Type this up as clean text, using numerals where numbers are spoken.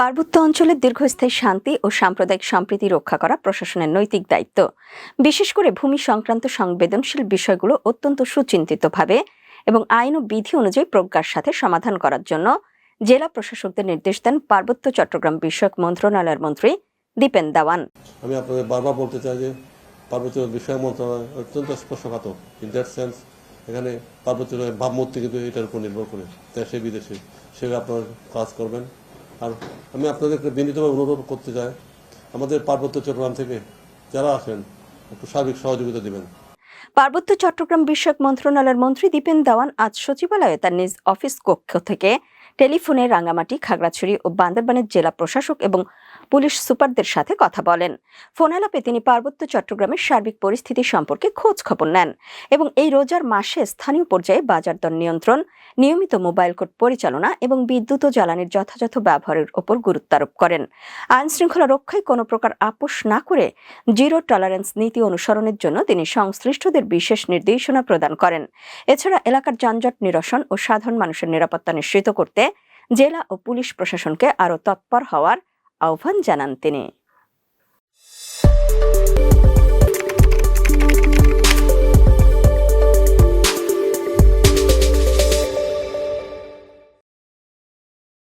পার্বত্য অঞ্চলের দীর্ঘস্থায়ী শান্তি ও সাম্প্রদায়িক সম্প্রীতি রক্ষা করা প্রশাসনের নৈতিক দায়িত্ব। বিশেষ করে ভূমি সংক্রান্ত সংবেদনশীল বিষয়গুলো অত্যন্ত সুচিন্তিতভাবে এবং আইন ও বিধি অনুযায়ী প্রজ্ঞার সাথে সমাধান করার জন্য জেলা প্রশাসকদের নির্দেশ দেন পার্বত্য চট্টগ্রাম বিষয়ক মন্ত্রণালয়ের মন্ত্রী দীপেন দাওয়ান। আমি আপনাদের বারবার বলতে চাই যে পার্বত্য বিষয়ক মন্ত্রণালয় অত্যন্ত স্পর্শকাতর। ইন দ্যাট সেন্স এখানে পার্বত্য ভাবমূর্তি কিন্তু এটার উপর নির্ভর করে দেশে বিদেশে সেভাবে আপনারা কাজ করবেন। আর আমি আপনাদেরকে বিনীতভাবে অনুরোধ করতে চাই, আমাদের পার্বত্য চট্টগ্রাম থেকে যারা আসেন একটু সার্বিক সহযোগিতা দিবেন। পার্বত্য চট্টগ্রাম বিষয়ক মন্ত্রণালয়ের মন্ত্রী দীপেন দাওয়ান আজ সচিবালয়ে তার নিজ অফিস কক্ষ থেকে টেলিফোনে রাঙ্গামাটি, খাগড়াছড়ি ও বান্দরবানের জেলা প্রশাসক এবং পুলিশ সুপারদের সাথে কথা বলেন। ফোন আলাপে তিনি পার্বত্য চট্টগ্রামের সার্বিক পরিস্থিতি সম্পর্কে খোঁজ খবর নেন এবং এই রোজার মাসে স্থানীয় পর্যায়ে বাজার দর নিয়ন্ত্রণ, নিয়মিত মোবাইল কোর্ট পরিচালনা এবং বিদ্যুৎ ও জ্বালানির যথাযথ ব্যবহারের ওপর গুরুত্ব আরোপ করেন। আইন শৃঙ্খলা রক্ষায় কোনো প্রকার আপোষ না করে জিরো টলারেন্স নীতি অনুসরণের জন্য তিনি সংশ্লিষ্টদের বিশেষ নির্দেশনা প্রদান করেন। এছাড়া এলাকার যানজট নিরসন ও সাধারণ মানুষের নিরাপত্তা নিশ্চিত করতে জেলা ও পুলিশ প্রশাসনকে আরও তৎপর হওয়ার আহ্বান জানান তিনি।